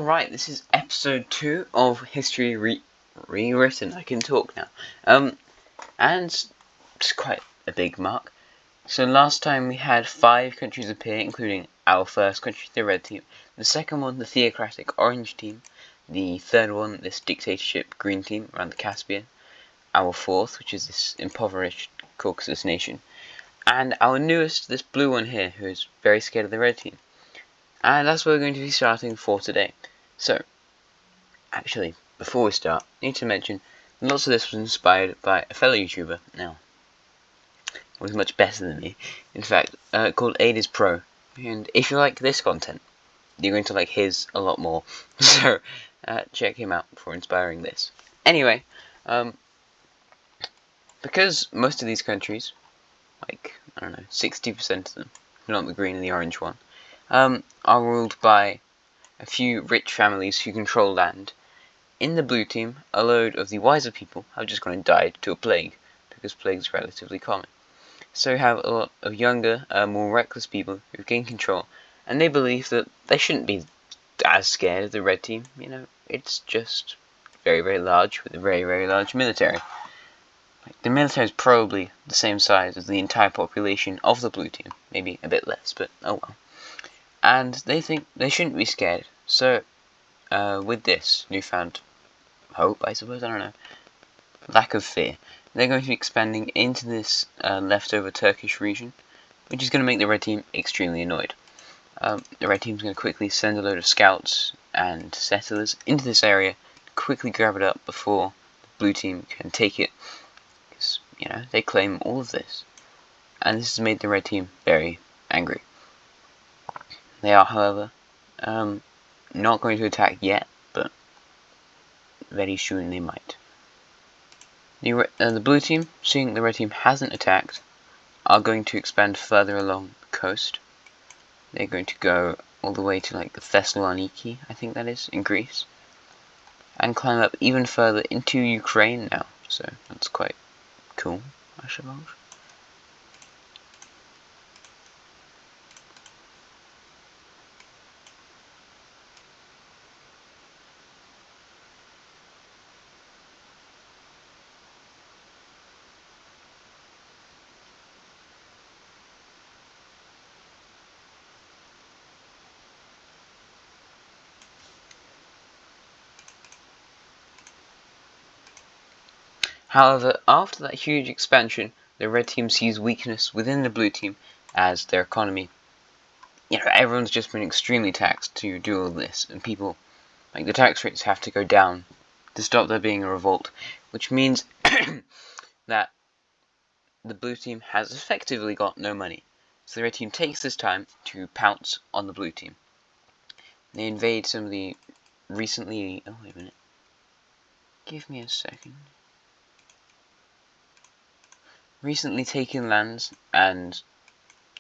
Alright, this is episode 2 of History Rewritten. I can talk now. And it's quite a big mark. So last time we had 5 countries appear, including our first country, the red team, the second one, the theocratic orange team, the third one, this dictatorship green team around the Caspian, our fourth, which is this impoverished Caucasus nation, and our newest, this blue one here, who is very scared of the red team. And that's what we're going to be starting for today. So, actually, before we start, I need to mention lots of this was inspired by a fellow YouTuber. Now, he was much better than me, in fact, called Ada's Pro. And if you like this content, you're going to like his a lot more. So, check him out for inspiring this. Anyway, because most of these countries, like, I don't know, 60% of them, not the green and the orange one, are ruled by a few rich families who control land. In the blue team, a load of the wiser people have just gone and died to a plague, because plagues are relatively common. So you have a lot of younger, more reckless people who've gained control, and they believe that they shouldn't be as scared of the red team. You know, it's just very, very large, with a very, very large military. Like, the military is probably the same size as the entire population of the blue team, maybe a bit less, but oh well. And they think they shouldn't be scared. So, with this newfound hope, I suppose, I don't know, lack of fear, they're going to be expanding into this leftover Turkish region, which is going to make the red team extremely annoyed. The red team's going to quickly send a load of scouts and settlers into this area, quickly grab it up before the blue team can take it, because, you know, they claim all of this. And this has made the red team very angry. They are, however, not going to attack yet, but very soon they might. The blue team, seeing the red team hasn't attacked, are going to expand further along the coast. They're going to go all the way to like Thessaloniki, I think that is, in Greece, and climb up even further into Ukraine now. So that's quite cool, I suppose. However, after that huge expansion, the red team sees weakness within the blue team as their economy. You know, everyone's just been extremely taxed to do all this, and people, like, the tax rates have to go down to stop there being a revolt, which means that the blue team has effectively got no money. So the red team takes this time to pounce on the blue team. They invade some of the recently... oh, wait a minute. Give me a second. Recently taken lands and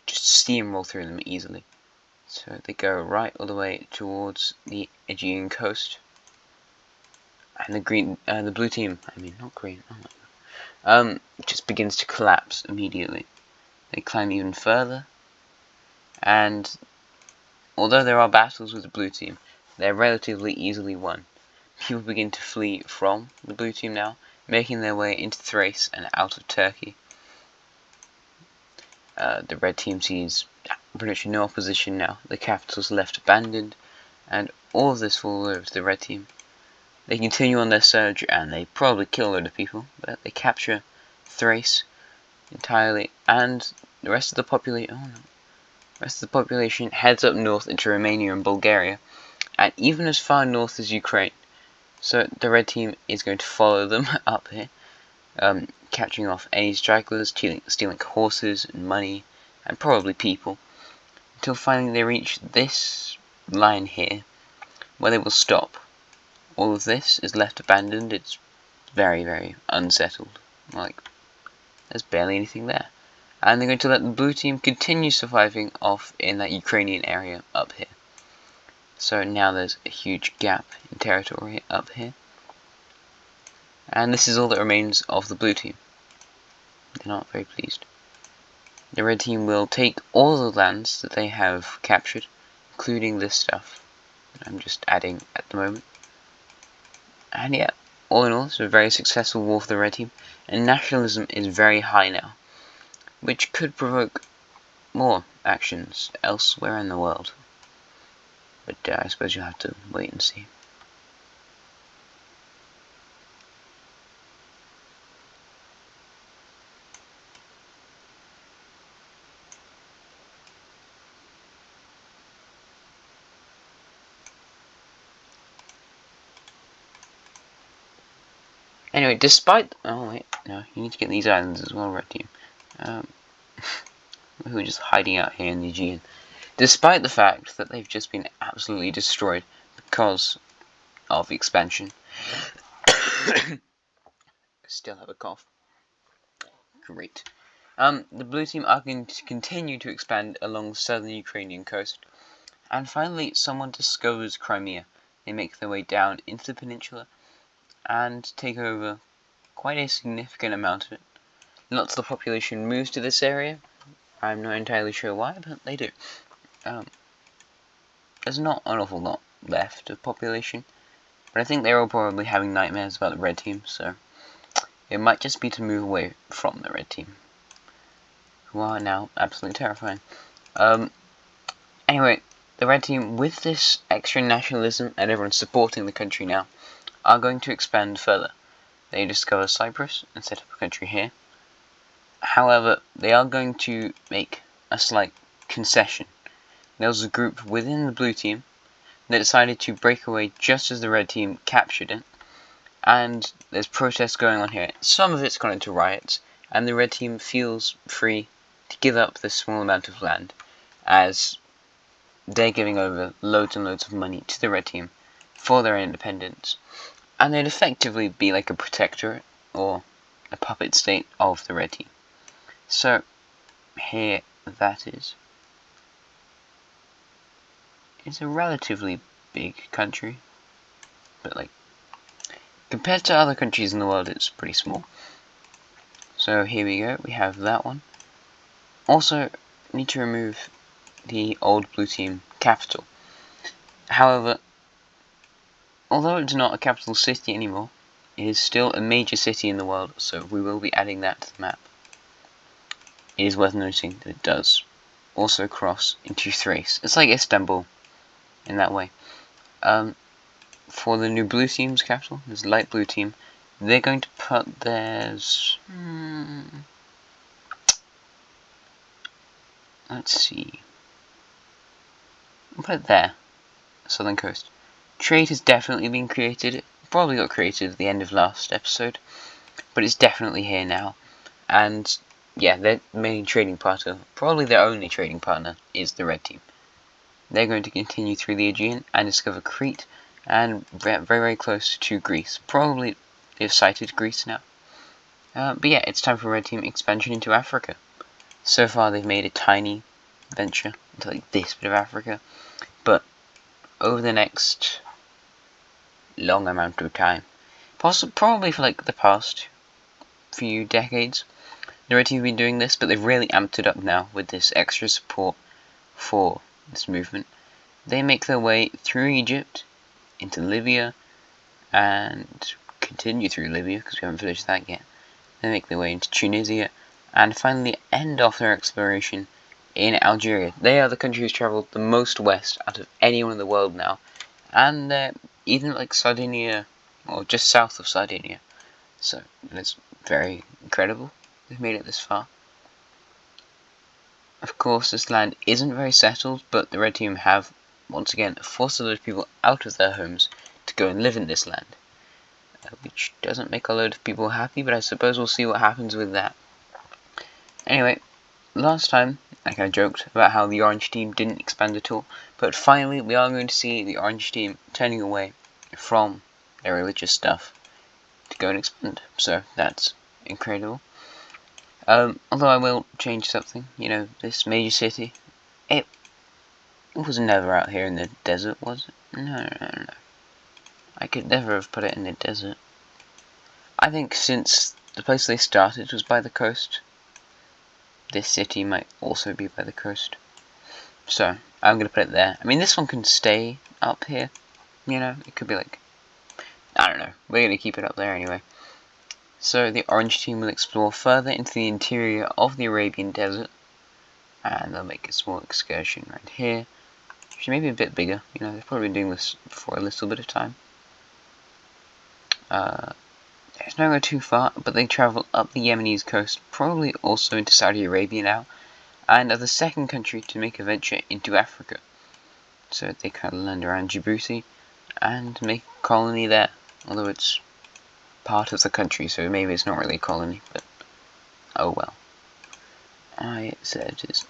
just steamroll through them easily. So they go right all the way towards the Aegean coast. And the blue team, I mean, not green, oh my god, just begins to collapse immediately. They climb even further, and although there are battles with the blue team, they're relatively easily won. People begin to flee from the blue team now, making their way into Thrace and out of Turkey. The red team sees pretty much no opposition now. The capital's left abandoned, and all of this falls over to the red team. They continue on their surge, and they probably kill a load of people, but they capture Thrace entirely, and the rest of the population heads up north into Romania and Bulgaria, and even as far north as Ukraine. So the red team is going to follow them up here, catching off any stragglers, stealing horses and money, and probably people, until finally they reach this line here, where they will stop. All of this is left abandoned. It's very, very unsettled. Like, there's barely anything there. And they're going to let the blue team continue surviving off in that Ukrainian area up here. So now there's a huge gap in territory up here. And this is all that remains of the blue team. They're not very pleased. The red team will take all the lands that they have captured, including this stuff. I'm just adding at the moment. And yeah, all in all, it's a very successful war for the red team, and nationalism is very high now, which could provoke more actions elsewhere in the world. But I suppose you'll have to wait and see. Anyway, despite... Oh wait, no, you need to get these islands as well, red team. Who are just hiding out here in the Aegean. Despite the fact that they've just been absolutely destroyed because of expansion. Still have a cough. Great. The blue team are going to continue to expand along the southern Ukrainian coast. And finally, someone discovers Crimea. They make their way down into the peninsula and take over quite a significant amount of it. Lots of the population moves to this area. I'm not entirely sure why, but they do. There's not an awful lot left of population, but I think they're all probably having nightmares about the red team, so it might just be to move away from the red team, who are now absolutely terrifying. Anyway, the red team, with this extra nationalism and everyone supporting the country now, are going to expand further. They discover Cyprus and set up a country here. However, they are going to make a slight concession. There was a group within the blue team that decided to break away just as the red team captured it, and there's protests going on here. Some of it's gone into riots, and the red team feels free to give up this small amount of land, as they're giving over loads and loads of money to the red team for their independence, and they'd effectively be like a protectorate or a puppet state of the red team. So here that is. It's a relatively big country, but like compared to other countries in the world, it's pretty small. So here we go, we have that one. Also, need to remove the old blue team capital. However, although it's not a capital city anymore, it is still a major city in the world, so we will be adding that to the map. It is worth noting that it does also cross into Thrace. It's like Istanbul in that way. For the new blue team's capital, this light blue team, they're going to put theirs... let's see. I'll put it there, southern coast. Trade has definitely been created. It probably got created at the end of last episode, but it's definitely here now. And yeah, their main trading partner, probably their only trading partner, is the red team. They're going to continue through the Aegean and discover Crete, and very, very close to Greece. Probably they've sighted Greece now. But yeah, it's time for red team expansion into Africa. So far they've made a tiny venture into like this bit of Africa, but over the next long amount of time, probably for like the past few decades, the red team have been doing this, but they've really amped it up now with this extra support for this movement. They make their way through Egypt into Libya and continue through Libya because we haven't finished that yet. They make their way into Tunisia and finally end off their exploration in Algeria. They are the country who's travelled the most west out of anyone in the world now, and even like Sardinia or just south of Sardinia. So it's very incredible they've made it this far. Of course, this land isn't very settled, but the red team have once again forced those people out of their homes to go and live in this land, which doesn't make a load of people happy, but I suppose we'll see what happens with that. Anyway, last time I kind of joked about how the orange team didn't expand at all, but finally we are going to see the orange team turning away from their religious stuff to go and expand, so that's incredible. Although I will change something, you know, this major city, it was never out here in the desert, was it? No. I could never have put it in the desert. I think since the place they started was by the coast, this city might also be by the coast. So I'm going to put it there. I mean, this one can stay up here. You know, it could be like, I don't know. We're going to keep it up there anyway. So the orange team will explore further into the interior of the Arabian desert. And they'll make a small excursion right here. Which may be a bit bigger. You know, they've probably been doing this for a little bit of time. It's not going too far, but they travel up the Yemenese coast, probably also into Saudi Arabia now, and are the second country to make a venture into Africa. So they kind of land around Djibouti and make a colony there, although it's part of the country, so maybe it's not really a colony, but oh well. I said it is.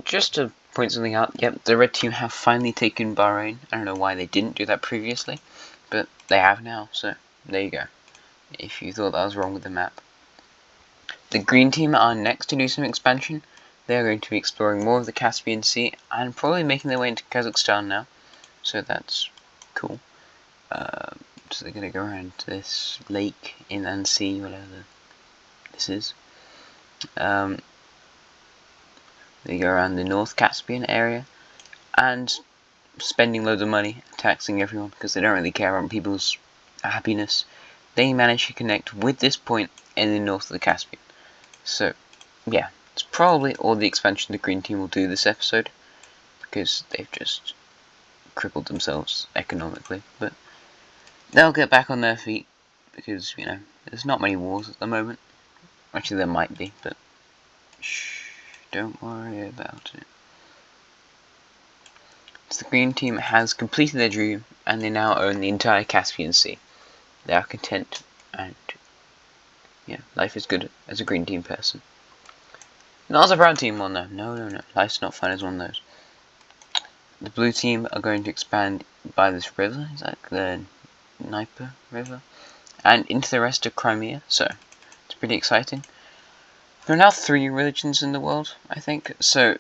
Just to point something out, yep, the red team have finally taken Bahrain. I don't know why they didn't do that previously, but they have now, so there you go. If you thought that was wrong with the map. The green team are next to do some expansion. They are going to be exploring more of the Caspian Sea and probably making their way into Kazakhstan now, so that's cool. So they're going to go around to this lake, inland sea, whatever this is. They go around the North Caspian area and spending loads of money, taxing everyone because they don't really care about people's happiness. They manage to connect with this point in the north of the Caspian. So, yeah, it's probably all the expansion the green team will do this episode because they've just crippled themselves economically. But they'll get back on their feet because, you know, there's not many wars at the moment. Actually, there might be, but shh. Don't worry about it. So the green team has completed their dream and they now own the entire Caspian Sea. They are content and yeah, life is good as a green team person. Not as a brown team one though. No. Life's not fun as one of those. The blue team are going to expand by this river. Is that the Dnieper River? And into the rest of Crimea. So it's pretty exciting. There are now 3 religions in the world, I think. So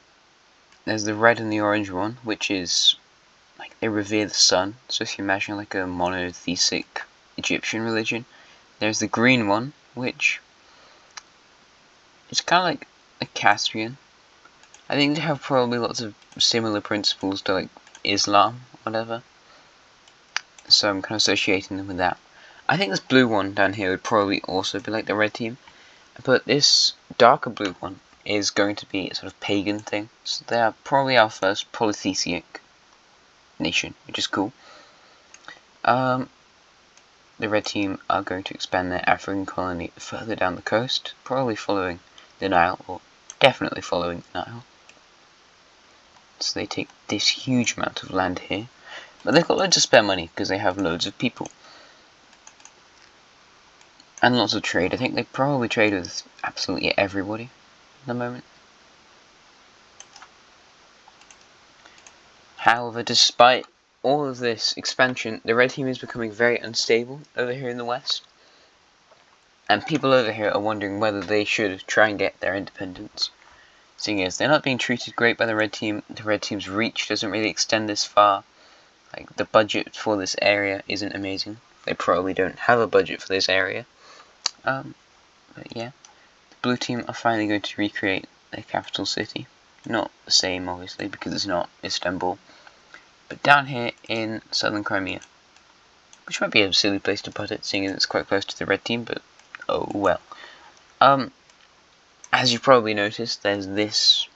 there's the red and the orange one, which is like they revere the sun. So if you imagine like a monotheistic Egyptian religion, there's the green one, which is kind of like a Caspian. I think they have probably lots of similar principles to like Islam, whatever. So I'm kind of associating them with that. I think this blue one down here would probably also be like the red team. But this darker blue one is going to be a sort of pagan thing. So they are probably our first polytheistic nation, which is cool. The red team are going to expand their African colony further down the coast, probably following the Nile, or definitely following the Nile. So they take this huge amount of land here. But they've got loads of spare money because they have loads of people. And lots of trade. I think they probably trade with absolutely everybody at the moment. However, despite all of this expansion, the red team is becoming very unstable over here in the west. And people over here are wondering whether they should try and get their independence. Seeing as they're not being treated great by the red team's reach doesn't really extend this far. Like, the budget for this area isn't amazing. They probably don't have a budget for this area. But yeah, the blue team are finally going to recreate their capital city. Not the same, obviously, because it's not Istanbul. But down here in southern Crimea. Which might be a silly place to put it, seeing as it's quite close to the red team, but oh well. As you probably noticed, there's this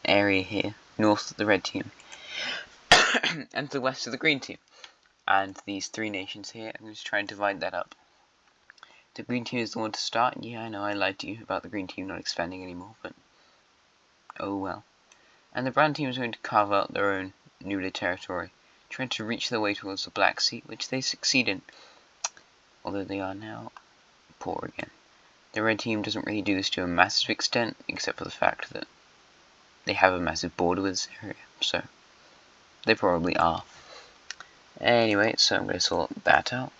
area here, north of the red team, and to the west of the green team. And these 3 nations here, I'm going to try and divide that up. The green team is the one to start. Yeah, I know I lied to you about the green team not expanding anymore, but oh well. And the brown team is going to carve out their own new territory, trying to reach their way towards the Black Sea, which they succeed in, although they are now poor again. The red team doesn't really do this to a massive extent, except for the fact that they have a massive border with this area, so they probably are. Anyway, so I'm going to sort that out.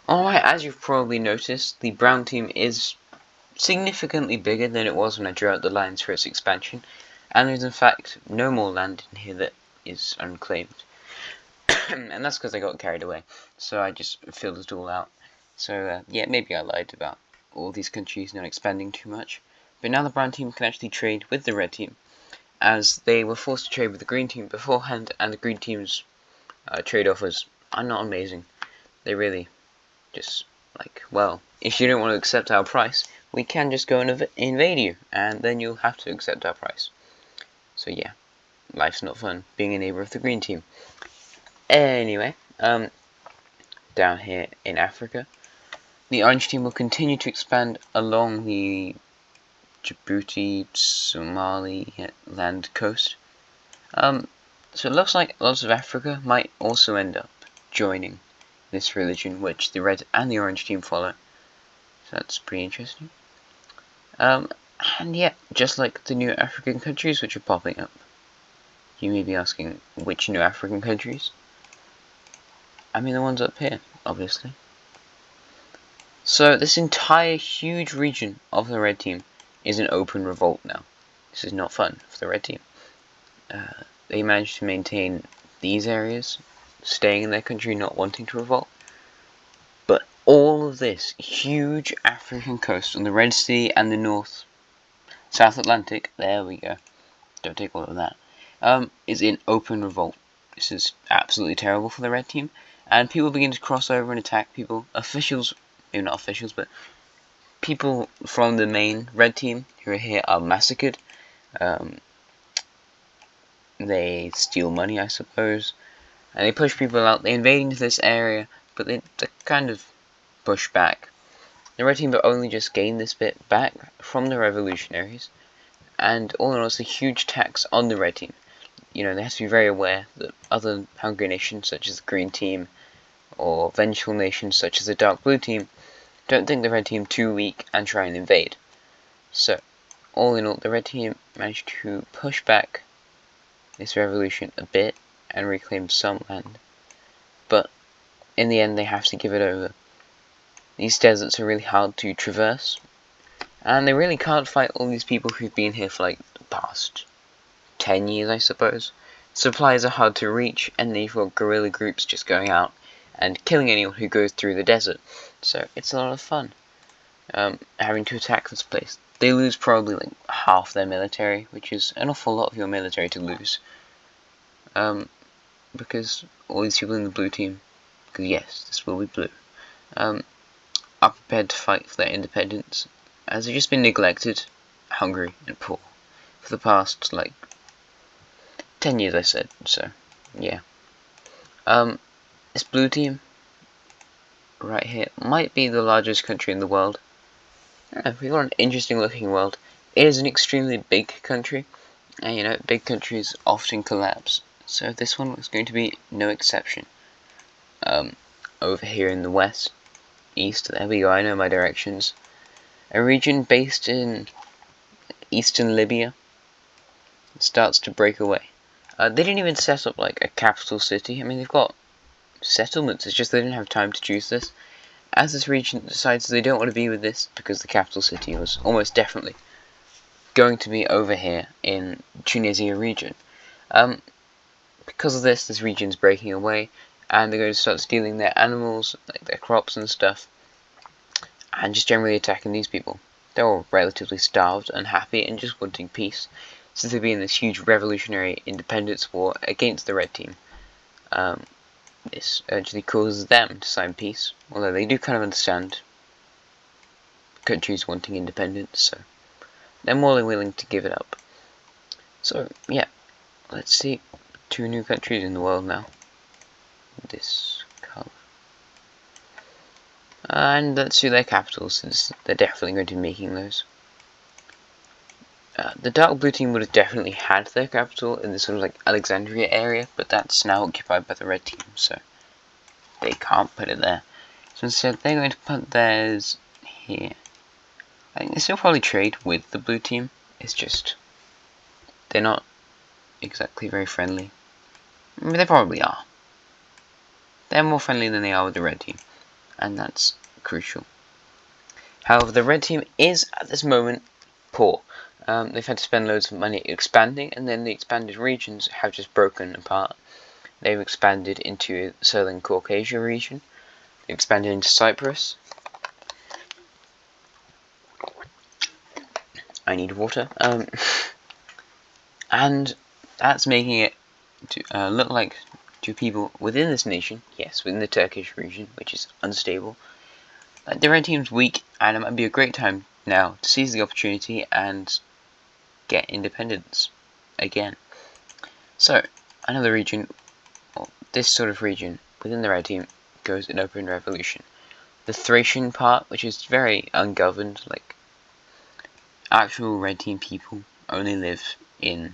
Alright, as you've probably noticed, the brown team is significantly bigger than it was when I drew out the lines for its expansion, and there's in fact no more land in here that is unclaimed. And that's because I got carried away, so I just filled it all out. So yeah, maybe I lied about all these countries not expanding too much, but now the brown team can actually trade with the red team, as they were forced to trade with the green team beforehand, and the green team's trade offers are not amazing. They really just, like, well, if you don't want to accept our price, we can just go and invade you, and then you'll have to accept our price. So yeah, life's not fun being a neighbor of the green team. Anyway, down here in Africa, the orange team will continue to expand along the Djibouti, Somaliland coast. So it looks like lots of Africa might also end up joining this religion, which the red and the orange team follow. So that's pretty interesting. And yeah, just like the new African countries which are popping up. You may be asking, which new African countries? I mean the ones up here, obviously. So this entire huge region of the red team is an open revolt now. This is not fun for the red team. They managed to maintain these areas, staying in their country, not wanting to revolt. But all of this huge African coast on the Red Sea and the South Atlantic, there we go, don't take all of that, is in open revolt. This is absolutely terrible for the red team, and people begin to cross over and attack people. Officials, maybe not officials, but people from the main red team who are here are massacred. They steal money, I suppose, and they push people out. They invade into this area, but they kind of push back. The red team have only just gained this bit back from the revolutionaries, and all in all, it's a huge tax on the red team. You know, they have to be very aware that other hungry nations, such as the green team, or vengeful nations, such as the dark blue team, don't think the red team too weak and try and invade. So, all in all, the red team managed to push back this revolution a bit and reclaim some land, but in the end they have to give it over. These deserts are really hard to traverse, and they really can't fight all these people who've been here for like the past 10 years, I suppose. Supplies are hard to reach, and they've got guerrilla groups just going out and killing anyone who goes through the desert, so it's a lot of fun. having to attack this place. They lose probably like half their military, which is an awful lot of your military to lose. Because all these people in the blue team, because yes, this will be blue, are prepared to fight for their independence, as they've just been neglected, hungry, and poor for the past, like, 10 years, I said, so, yeah. This blue team, right here, might be the largest country in the world. We've got an interesting looking world. It is an extremely big country, and you know, big countries often collapse, so this one was going to be no exception. Over here in the west, east, there we go, I know my directions. A region based in eastern Libya starts to break away. They didn't even set up like a capital city. I mean, they've got settlements, it's just they didn't have time to choose this. As this region decides they don't want to be with this, because the capital city was almost definitely going to be over here in Tunisia region. Because of this, this region's breaking away, and they're going to start stealing their animals, like their crops and stuff, and just generally attacking these people. They're all relatively starved, unhappy, and just wanting peace, since they've been in this huge revolutionary independence war against the red team. This actually causes them to sign peace, although they do kind of understand countries wanting independence, so they're more than willing to give it up. So, yeah, let's see 2 new countries in the world now. This colour. And let's see their capitals, since they're definitely going to be making those. The dark blue team would have definitely had their capital in this sort of like Alexandria area, but that's now occupied by the red team, so they can't put it there. So instead they're going to put theirs here. I think they still probably trade with the blue team, it's just they're not exactly very friendly. I mean, they probably are. They're more friendly than they are with the red team, and that's crucial. However, the red team is at this moment poor. They've had to spend loads of money expanding, and then the expanded regions have just broken apart. They've expanded into the Southern Caucasia region. They've expanded into Cyprus. I need water. And that's making it to look like to people within this nation, yes, within the Turkish region, which is unstable, the red team's weak, and it might be a great time now to seize the opportunity and get independence again. So, another region, or this sort of region within the red team, goes in open revolution. The Thracian part, which is very ungoverned, like actual red team people only live in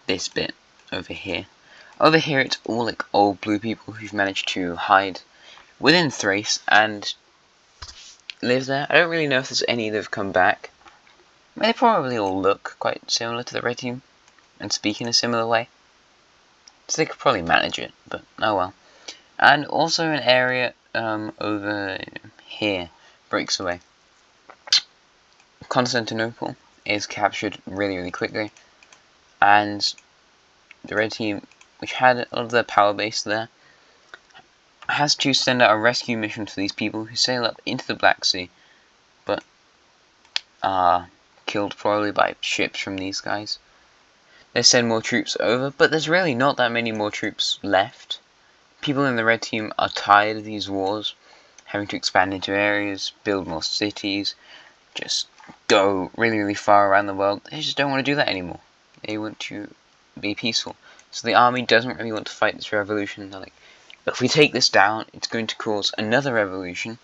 this bit over here. Over here it's all like old blue people who've managed to hide within Thrace and live there. I don't really know if there's any that have come back. I mean, they probably all look quite similar to the red team and speak in a similar way, so they could probably manage it, but oh well. And also an area over here breaks away. Constantinople is captured really quickly, and the red team, which had a lot of their power base there, has to send out a rescue mission for these people who sail up into the Black Sea, but are killed probably by ships from these guys. They send more troops over, but there's really not that many more troops left. People in the red team are tired of these wars, having to expand into areas, build more cities, just go really far around the world. They just don't want to do that anymore. They want to be peaceful. So the army doesn't really want to fight this revolution. They're like, if we take this down, it's going to cause another revolution,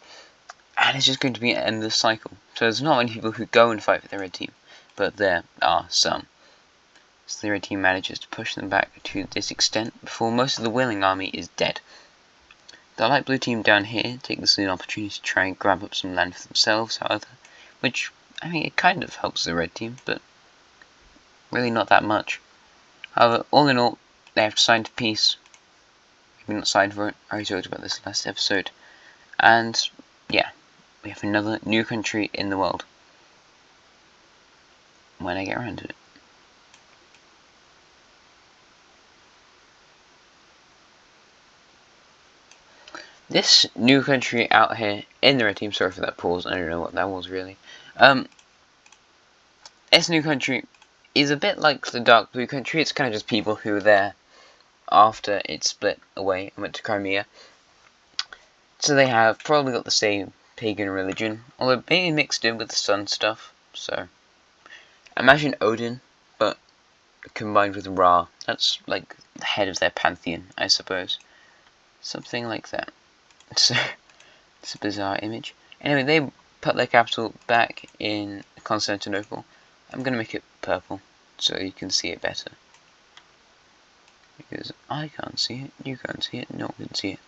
and it's just going to be an endless cycle. So there's not many people who go and fight for the red team, but there are some. So the red team manages to push them back to this extent before most of the willing army is dead. The light blue team down here take this as an opportunity to try and grab up some land for themselves, however, which, I mean, it kind of helps the red team, but really not that much. However, all in all, they have to sign to peace. Maybe not signed for it, I already talked about this last episode. And, yeah, we have another new country in the world when I get around to it. This new country out here in the red team, sorry for that pause, I don't know what that was really. This new country is a bit like the dark blue country. It's kind of just people who were there after it split away and went to Crimea. So they have probably got the same pagan religion, although maybe mixed in with the sun stuff. So imagine Odin, but combined with Ra. That's like the head of their pantheon, I suppose. Something like that. So it's a bizarre image. Anyway, they put their capital back in Constantinople. I'm going to make it purple so you can see it better. Because I can't see it, you can't see it, no one can see it.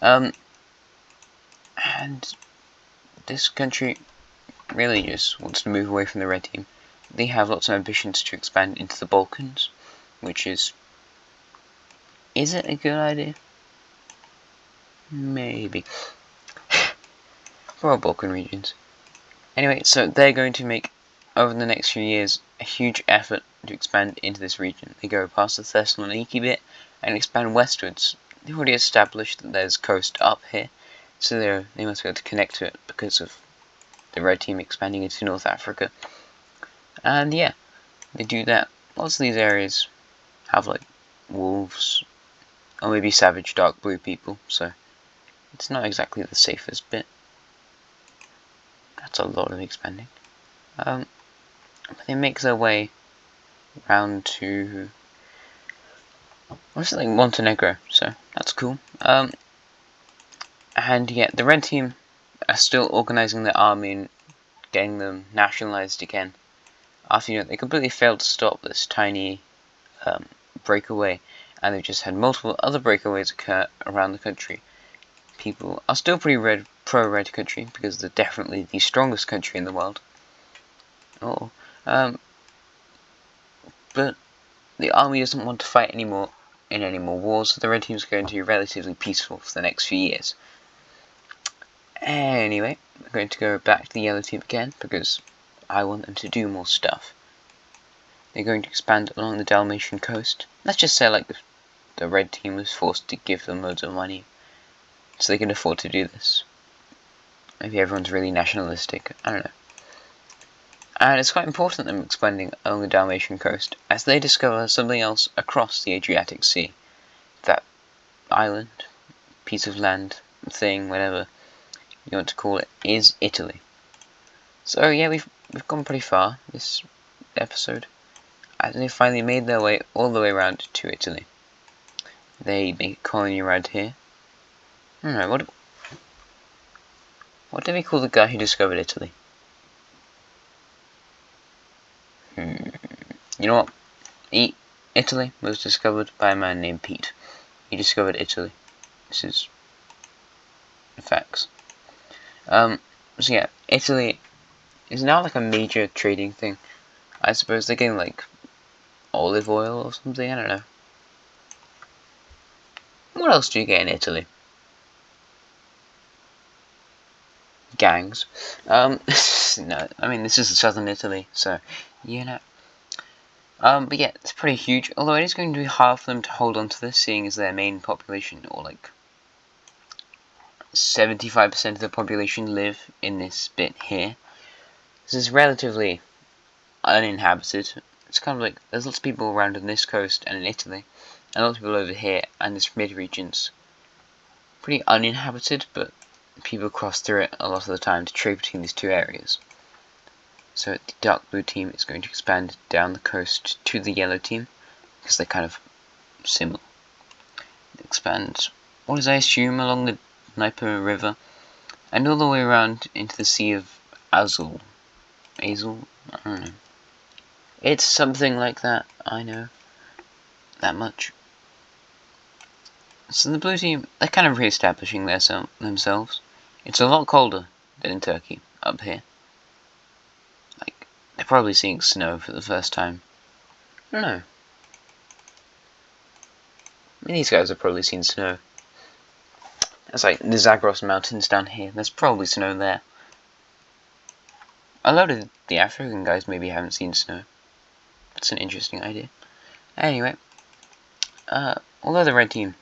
And this country really just wants to move away from the red team. They have lots of ambitions to expand into the Balkans, which is it a good idea? Maybe. For all Balkan regions. Anyway, so they're going to make, over the next few years, a huge effort to expand into this region. They go past the Thessaloniki bit and expand westwards. They've already established that there's coast up here, so they must be able to connect to it because of the red team expanding into North Africa. And yeah, they do that. Lots of these areas have like wolves, or maybe savage dark blue people, so it's not exactly the safest bit. That's a lot of expanding. But they make their way round to, what's it, like Montenegro, so that's cool. And yeah, the red team are still organising their army and getting them nationalised again. After they completely failed to stop this tiny breakaway, and they've just had multiple other breakaways occur around the country. People are still pretty pro-red country because they're definitely the strongest country in the world. But the army doesn't want to fight anymore in any more wars, so the red team's going to be relatively peaceful for the next few years. Anyway, we're going to go back to the yellow team again because I want them to do more stuff. They're going to expand along the Dalmatian coast. Let's just say like the red team was forced to give them loads of money so they can afford to do this. Maybe everyone's really nationalistic, I don't know. And it's quite important them expanding along the Dalmatian coast as they discover something else across the Adriatic Sea. That island, piece of land, thing, whatever you want to call it, is Italy. So yeah, we've gone pretty far this episode, and they finally made their way all the way around to Italy. They make a colony around here. I don't know, what did we call the guy who discovered Italy? You know what? Italy was discovered by a man named Pete. He discovered Italy. This is facts. So yeah, Italy is now like a major trading thing. I suppose they're getting like olive oil or something, I don't know. What else do you get in Italy? Gangs. No, I mean this is southern Italy, so you know. But yeah, it's pretty huge, although it is going to be hard for them to hold on to this, seeing as their main population, or like 75% of the population live in this bit here. This is relatively uninhabited. It's kind of like, there's lots of people around on this coast and in Italy, and lots of people over here, and this mid-region's pretty uninhabited, but people cross through it a lot of the time to trade between these two areas. So the dark blue team is going to expand down the coast to the yellow team, because they're kind of similar. They expand, what is I assume, along the Dnieper River, and all the way around into the Sea of Azov. Azov? I don't know. It's something like that, I know. That much. So the blue team, they're kind of re-establishing themselves. It's a lot colder than in Turkey, up here. Like, they're probably seeing snow for the first time. I don't know. I mean, these guys have probably seen snow. It's like the Zagros Mountains down here, there's probably snow there. A lot of the African guys maybe haven't seen snow. That's an interesting idea. Anyway, although the red team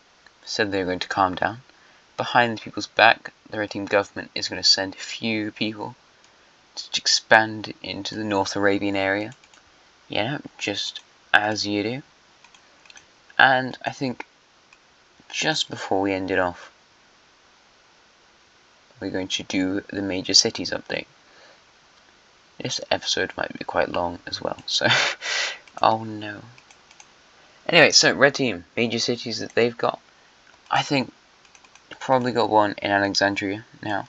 said they were going to calm down, behind the people's back, the red team government is going to send a few people to expand into the North Arabian area. Yeah, just as you do. And I think just before we end it off, we're going to do the major cities update. This episode might be quite long as well, so oh no. Anyway, so red team, major cities that they've got. I think they've probably got one in Alexandria now.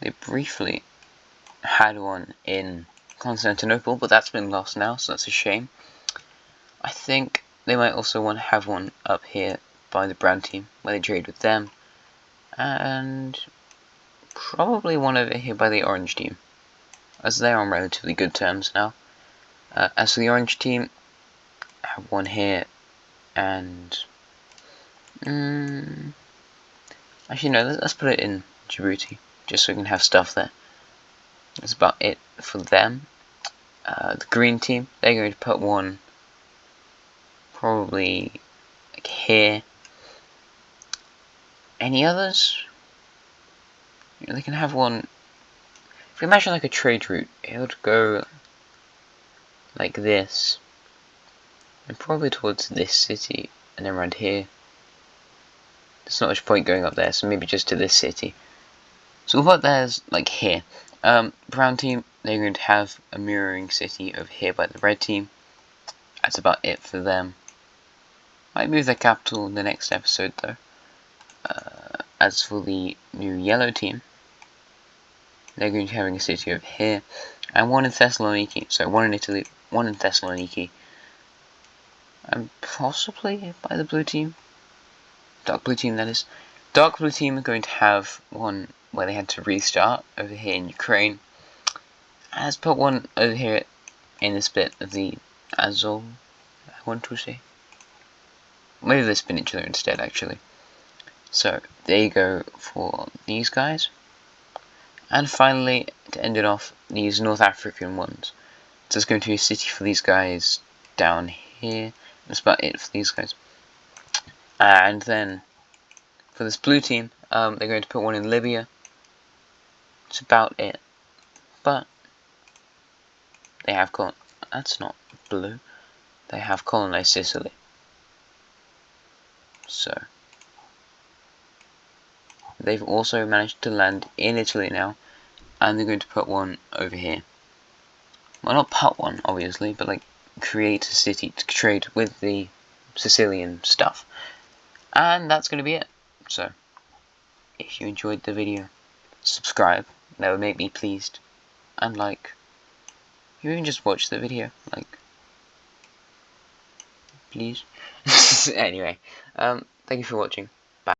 They briefly had one in Constantinople, but that's been lost now, so that's a shame. I think they might also want to have one up here by the brown team, where they trade with them. And probably one over here by the orange team, as they're on relatively good terms now. As for the orange team, I have one here, and actually no, let's put it in Djibouti, just so we can have stuff there. That's about it for them. The green team, they're going to put one probably like here. Any others? You know, they can have one. If you imagine like a trade route, it would go like this, and probably towards this city, and then around here. There's not much point going up there, so maybe just to this city. So we'll put theirs like here. Brown team, they're going to have a mirroring city over here by the red team. That's about it for them. Might move their capital in the next episode though. As for the new yellow team, they're going to be having a city over here, and one in Thessaloniki. So one in Italy, one in Thessaloniki, and possibly by the blue team. Dark blue team, that is. Dark blue team are going to have one where they had to restart over here in Ukraine. And let's put one over here in this bit of the Azov, I want to say. Maybe this peninsula instead, actually. So, there you go for these guys. And finally, to end it off, these North African ones. So there's going to be a city for these guys down here. That's about it for these guys. And then, for this blue team, they're going to put one in Libya. That's about it. But, they have that's not blue. They have colonized Sicily. So, they've also managed to land in Italy now, and they're going to put one over here. Well, not put one, obviously, but like create a city to trade with the Sicilian stuff. And that's going to be it. So, if you enjoyed the video, subscribe. That would make me pleased. And like, you even just watch the video, like, please. Anyway, thank you for watching.